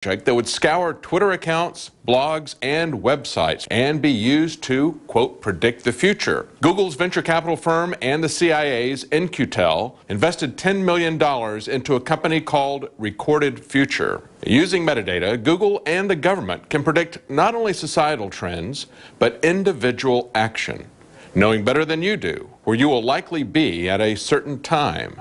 that would scour Twitter accounts, blogs, and websites and be used to, quote, predict the future. Google's venture capital firm and the CIA's In-Q-Tel invested $10 million into a company called Recorded Future. Using metadata, Google and the government can predict not only societal trends, but individual action, knowing better than you do where you will likely be at a certain time.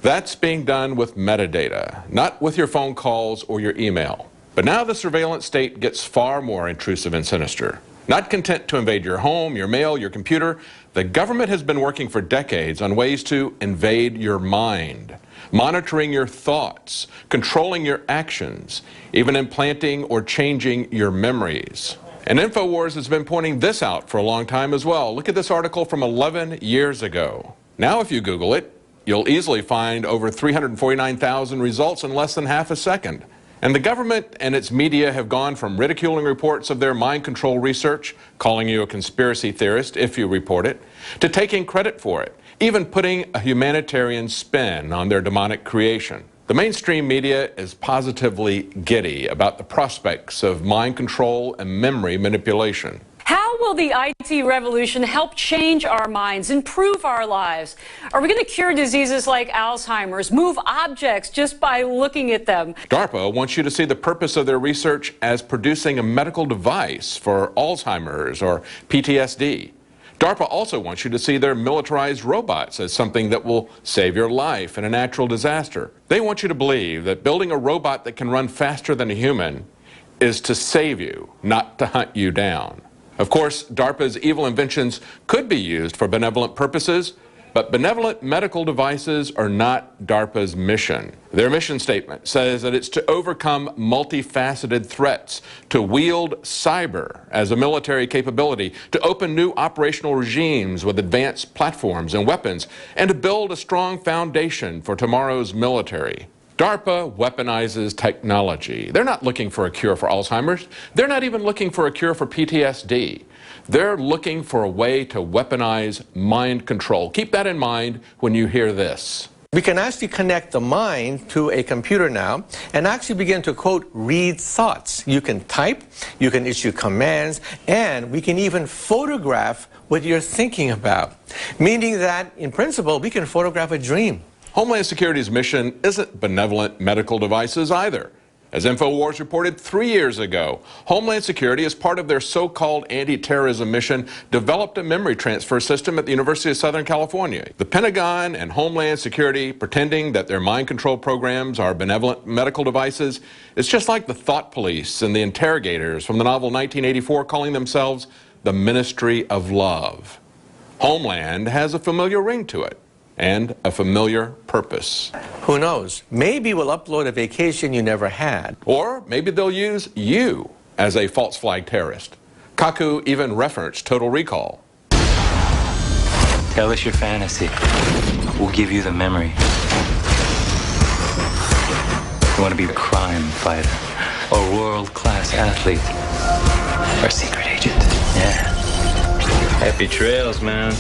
That's being done with metadata, not with your phone calls or your email. But now the surveillance state gets far more intrusive and sinister. Not content to invade your home, your mail, your computer, the government has been working for decades on ways to invade your mind, monitoring your thoughts, controlling your actions, even implanting or changing your memories. And InfoWars has been pointing this out for a long time as well. Look at this article from 11 years ago. Now if you Google it, you'll easily find over 349,000 results in less than half a second. And the government and its media have gone from ridiculing reports of their mind control research, calling you a conspiracy theorist if you report it, to taking credit for it, even putting a humanitarian spin on their demonic creation. The mainstream media is positively giddy about the prospects of mind control and memory manipulation. How will the IT revolution help change our minds, improve our lives? Are we going to cure diseases like Alzheimer's, move objects just by looking at them? DARPA wants you to see the purpose of their research as producing a medical device for Alzheimer's or PTSD. DARPA also wants you to see their militarized robots as something that will save your life in a natural disaster. They want you to believe that building a robot that can run faster than a human is to save you, not to hunt you down. Of course, DARPA's evil inventions could be used for benevolent purposes, but benevolent medical devices are not DARPA's mission. Their mission statement says that it's to overcome multifaceted threats, to wield cyber as a military capability, to open new operational regimes with advanced platforms and weapons, and to build a strong foundation for tomorrow's military. DARPA weaponizes technology. They're not looking for a cure for Alzheimer's. They're not even looking for a cure for PTSD. They're looking for a way to weaponize mind control. Keep that in mind when you hear this. We can actually connect the mind to a computer now and actually begin to, quote, read thoughts. You can type, you can issue commands, and we can even photograph what you're thinking about. Meaning that, in principle, we can photograph a dream. Homeland Security's mission isn't benevolent medical devices either. As InfoWars reported 3 years ago, Homeland Security, as part of their so-called anti-terrorism mission, developed a memory transfer system at the University of Southern California. The Pentagon and Homeland Security pretending that their mind control programs are benevolent medical devices is just like the thought police and the interrogators from the novel 1984 calling themselves the Ministry of Love. Homeland has a familiar ring to it and a familiar purpose. Who knows? Maybe we'll upload a vacation you never had. Or maybe they'll use you as a false flag terrorist. Kaku even referenced Total Recall. Tell us your fantasy. We'll give you the memory. You want to be a crime fighter, a world-class athlete, or a secret agent? Yeah. Happy trails, man.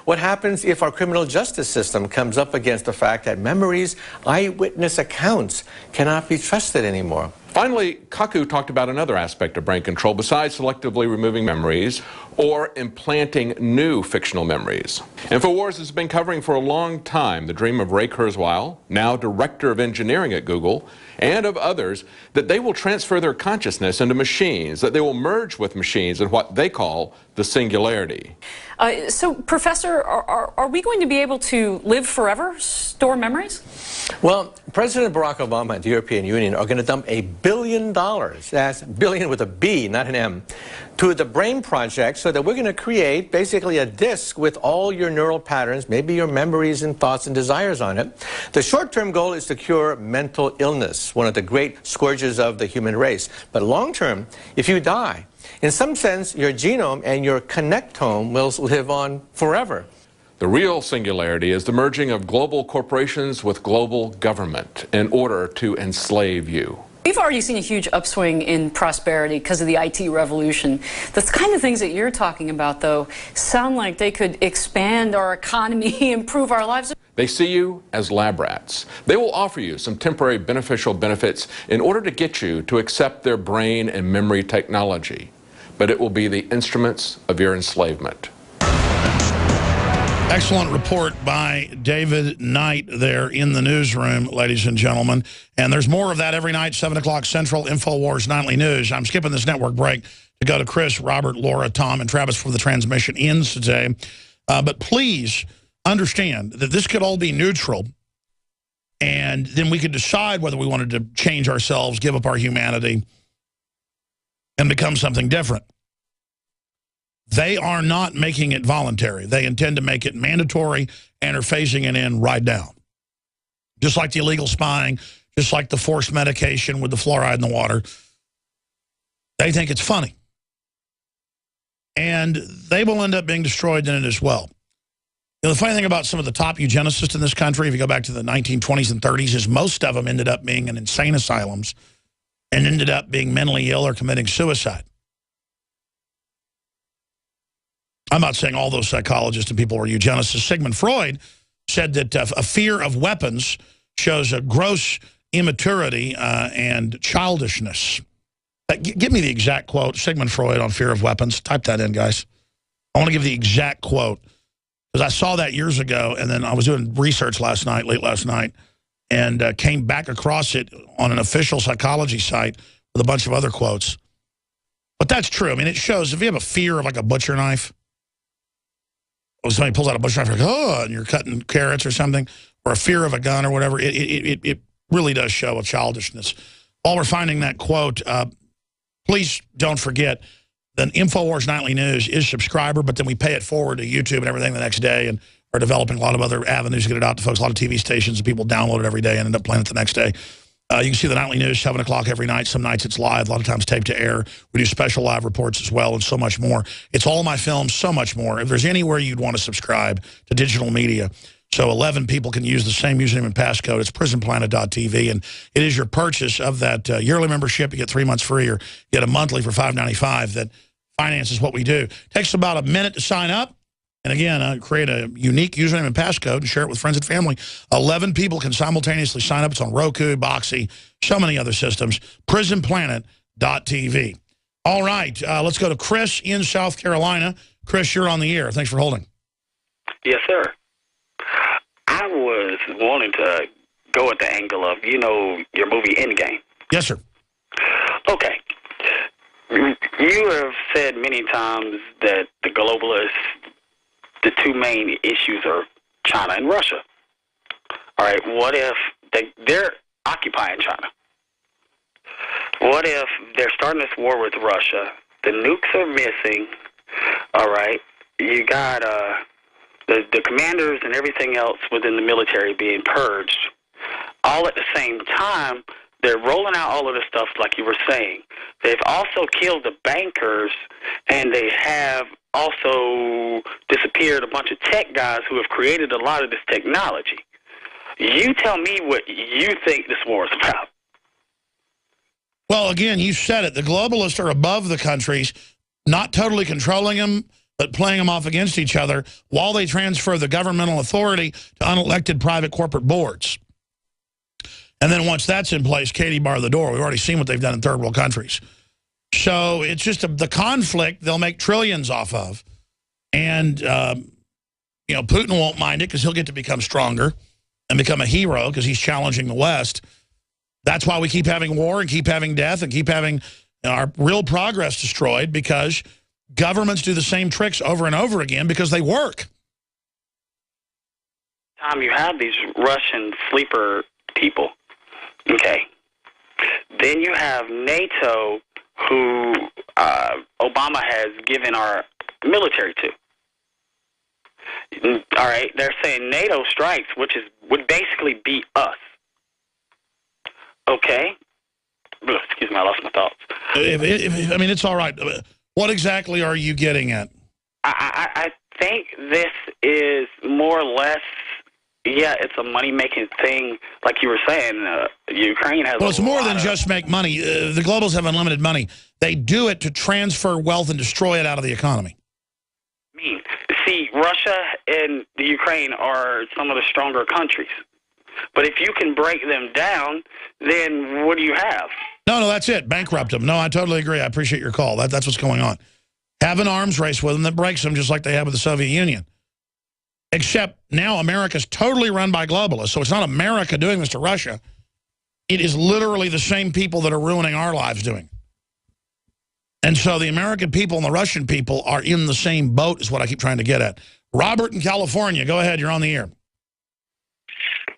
What happens if our criminal justice system comes up against the fact that memories, eyewitness accounts cannot be trusted anymore? Finally, Kaku talked about another aspect of brain control besides selectively removing memories or implanting new fictional memories. InfoWars has been covering for a long time the dream of Ray Kurzweil, now director of engineering at Google, and of others, that they will transfer their consciousness into machines, that they will merge with machines in what they call the singularity. So, Professor, are we going to be able to live forever, store memories? Well, President Barack Obama and the European Union are going to dump $1 billion, that's billion with a B, not an M, to the BRAIN project so that we're going to create basically a disk with all your neural patterns, maybe your memories and thoughts and desires on it. The short-term goal is to cure mental illness, one of the great scourges of the human race. But long-term, if you die, in some sense, your genome and your connectome will live on forever. The real singularity is the merging of global corporations with global government in order to enslave you. We've already seen a huge upswing in prosperity because of the IT revolution. The kind of things that you're talking about, though, sound like they could expand our economy, improve our lives. They see you as lab rats. They will offer you some temporary beneficial benefits in order to get you to accept their brain and memory technology. But it will be the instruments of your enslavement. Excellent report by David Knight there in the newsroom, ladies and gentlemen. And there's more of that every night, 7 o'clock Central, InfoWars Nightly News. I'm skipping this network break to go to Chris, Robert, Laura, Tom, and Travis before the transmission ends today. But please understand that this could all be neutral, and then we could decide whether we wanted to change ourselves, give up our humanity, and become something different. They are not making it voluntary. They intend to make it mandatory and are phasing it in right now. Just like the illegal spying, just like the forced medication with the fluoride in the water. They think it's funny. And they will end up being destroyed in it as well. You know, the funny thing about some of the top eugenicists in this country, if you go back to the 1920s and 30s, is most of them ended up being in insane asylums and ended up being mentally ill or committing suicide. I'm not saying all those psychologists and people are eugenicists. Sigmund Freud said that a fear of weapons shows a gross immaturity and childishness. Give me the exact quote, Sigmund Freud on fear of weapons. Type that in, guys. I want to give the exact quote, because I saw that years ago, and then I was doing research late last night, and came back across it on an official psychology site with a bunch of other quotes. But that's true. I mean, it shows if you have a fear of like a butcher knife, or somebody pulls out a butcher knife, like, oh, and you're cutting carrots or something, or a fear of a gun or whatever, it really does show a childishness. While we're finding that quote, please don't forget that InfoWars Nightly News is subscriber, but then we pay it forward to YouTube and everything the next day, and are developing a lot of other avenues to get it out to folks. A lot of TV stations and people download it every day and end up playing it the next day. You can see the Nightly News, 7 o'clock every night. Some nights it's live, a lot of times taped to air. We do special live reports as well, and so much more. It's all my films, so much more. If there's anywhere you'd want to subscribe to digital media, so 11 people can use the same username and passcode. It's prisonplanet.tv, and it is your purchase of that yearly membership. You get 3 months free, or you get a monthly for $5.95 that finances what we do. Takes about a minute to sign up. And again, create a unique username and passcode and share it with friends and family. 11 people can simultaneously sign up. It's on Roku, Boxy, so many other systems. prisonplanet.tv. All right, let's go to Chris in South Carolina. Chris, you're on the air. Thanks for holding. Yes, sir. I was wanting to go at the angle of, you know, your movie Endgame. Yes, sir. Okay. You have said many times that the globalists, the two main issues are China and Russia. All right, what if they're occupying China? What if they're starting this war with Russia? The nukes are missing. All right, you got the commanders and everything else within the military being purged. All at the same time, they're rolling out all of this stuff like you were saying. They've also killed the bankers, and they have also disappeared a bunch of tech guys who have created a lot of this technology. You tell me what you think this war is about. Well, again, you said it. The globalists are above the countries, not totally controlling them, but playing them off against each other while they transfer the governmental authority to unelected private corporate boards. And then once that's in place, Katie bar the door. We've already seen what they've done in third world countries. So it's just the conflict they'll make trillions off of. And, you know, Putin won't mind it because he'll get to become stronger and become a hero because he's challenging the West. That's why we keep having war and keep having death and keep having our real progress destroyed, because governments do the same tricks over and over again because they work. Tom, you have these Russian sleeper people. Okay. Then you have NATO, who Obama has given our military to. All right, they're saying NATO strikes, which would basically be us. Okay. Excuse me, I lost my thoughts. I mean, it's all right. What exactly are you getting at? I think this is more or less, yeah, it's a money-making thing. Like you were saying, Ukraine has. Well, it's more than just make money. The globals have unlimited money. They do it to transfer wealth and destroy it out of the economy. I mean, See, Russia and the Ukraine are some of the stronger countries. But if you can break them down, then what do you have? No, that's it. Bankrupt them. No, I totally agree. I appreciate your call. That's what's going on. Have an arms race with them that breaks them, just like they had with the Soviet Union. Except now America's totally run by globalists. So it's not America doing this to Russia. It is literally the same people that are ruining our lives doing. And so the American people and the Russian people are in the same boat is what I keep trying to get at. Robert in California, go ahead. You're on the air.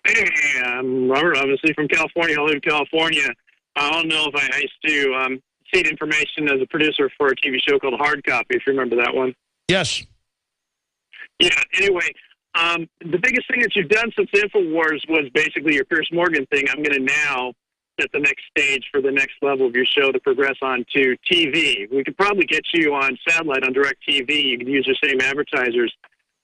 Hey, I'm Robert, obviously from California. I live in California. I don't know if I used to seed information as a producer for a TV show called Hard Copy, if you remember that one. Yes. Yeah, anyway, the biggest thing that you've done since InfoWars was basically your Piers Morgan thing. I'm going to now set the next stage for the next level of your show to progress on to TV. We could probably get you on satellite on DirecTV. You could use the same advertisers,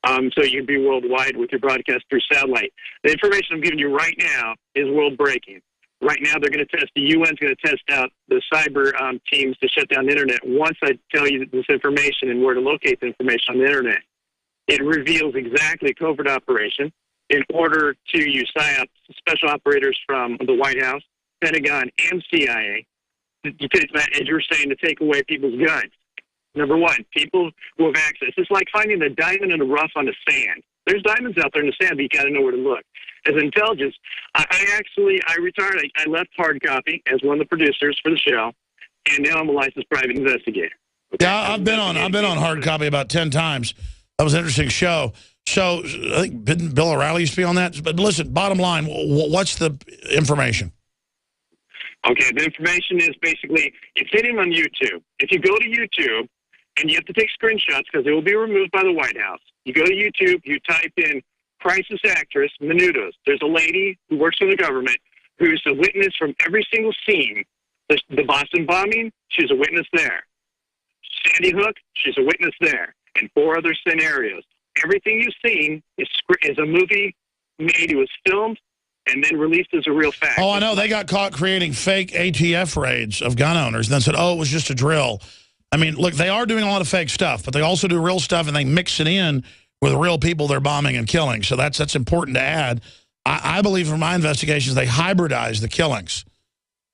so you could be worldwide with your broadcast through satellite. The information I'm giving you right now is world breaking. Right now, they're going to test, the UN's going to test out the cyber teams to shut down the internet. Once I tell you this information and where to locate the information on the internet, it reveals exactly a covert operation in order to use PSYOPs, special operators from the White House, Pentagon, and CIA, as you're saying, to take away people's guns. Number one, people who have access. It's like finding a diamond in the rough on the sand. There's diamonds out there in the sand, but you got to know where to look. As intelligence, I retired. I left Hard Copy as one of the producers for the show, and now I'm a licensed private investigator. Okay? Yeah, I've been on Hard Copy about 10 times. That was an interesting show. So I think didn't Bill O'Reilly used to be on that? But listen, bottom line, what's the information? Okay, the information is basically, it's hidden on YouTube. If you go to YouTube, and you have to take screenshots because they will be removed by the White House. You go to YouTube, you type in crisis actress Menudos. There's a lady who works for the government who's a witness from every single scene. The Boston bombing, she's a witness there. Sandy Hook, she's a witness there. And 4 other scenarios. Everything you've seen is a movie made. It was filmed and then released as a real fact. Oh, I know. They got caught creating fake ATF raids of gun owners and then said, oh, it was just a drill. I mean, look, they are doing a lot of fake stuff, but they also do real stuff, and they mix it in with real people they're bombing and killing. So that's important to add. I believe from my investigations, they hybridize the killings.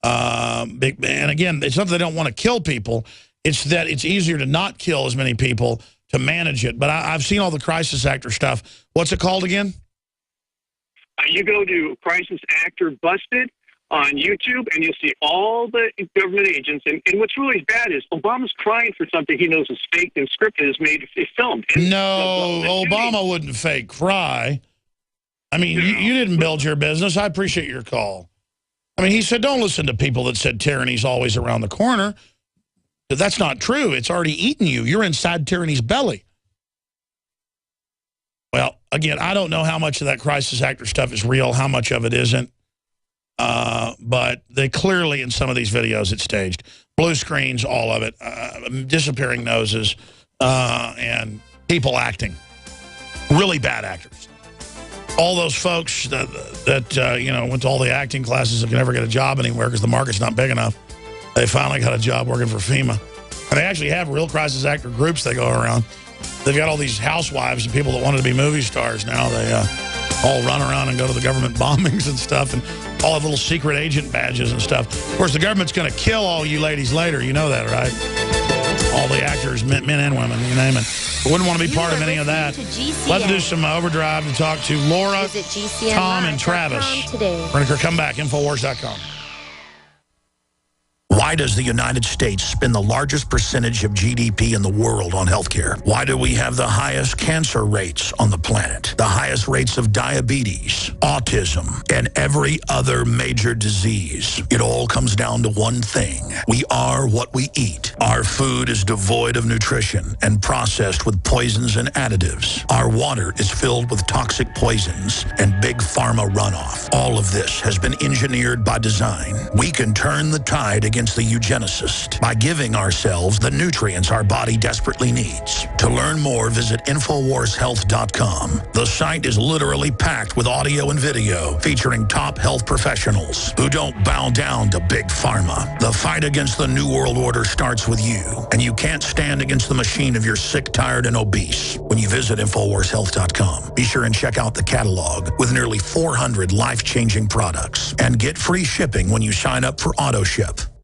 And again, it's not that they don't want to kill people. It's that it's easier to not kill as many people to manage it. But I've seen all the crisis actor stuff. What's it called again? You go to Crisis Actor Busted on YouTube, and you'll see all the government agents. And what's really bad is Obama's crying for something he knows is faked and scripted, is made, is filmed. And no, Obama wouldn't fake cry. I mean, you didn't build your business. I appreciate your call. I mean, he said, don't listen to people that said tyranny's always around the corner. But that's not true. It's already eaten you. You're inside tyranny's belly. Well, again, I don't know how much of that crisis actor stuff is real, how much of it isn't. But they clearly, in some of these videos, it's staged. Blue screens, all of it. Disappearing noses, and people acting. Really bad actors. All those folks that you know, went to all the acting classes and can never get a job anywhere because the market's not big enough. They finally got a job working for FEMA. And they actually have real crisis actor groups they go around. They've got all these housewives and people that wanted to be movie stars now. They all run around and go to the government bombings and stuff, and all have little secret agent badges and stuff. Of course, the government's going to kill all you ladies later. You know that, right? All the actors, men and women, you name it. We wouldn't want to be part of any of that. Let's do some overdrive to talk to Laura, Tom, and Travis. Renaker, come back, Infowars.com. Why does the United States spend the largest percentage of GDP in the world on healthcare? Why do we have the highest cancer rates on the planet, the highest rates of diabetes, autism, and every other major disease? It all comes down to one thing. We are what we eat. Our food is devoid of nutrition and processed with poisons and additives. Our water is filled with toxic poisons and big pharma runoff. All of this has been engineered by design. We can turn the tide against the eugenicist by giving ourselves the nutrients our body desperately needs. To learn more, visit InfoWarsHealth.com. The site is literally packed with audio and video featuring top health professionals who don't bow down to Big Pharma. The fight against the New World Order starts with you, and you can't stand against the machine if you're sick, tired, and obese when you visit InfoWarsHealth.com. Be sure and check out the catalog with nearly 400 life-changing products and get free shipping when you sign up for AutoShip.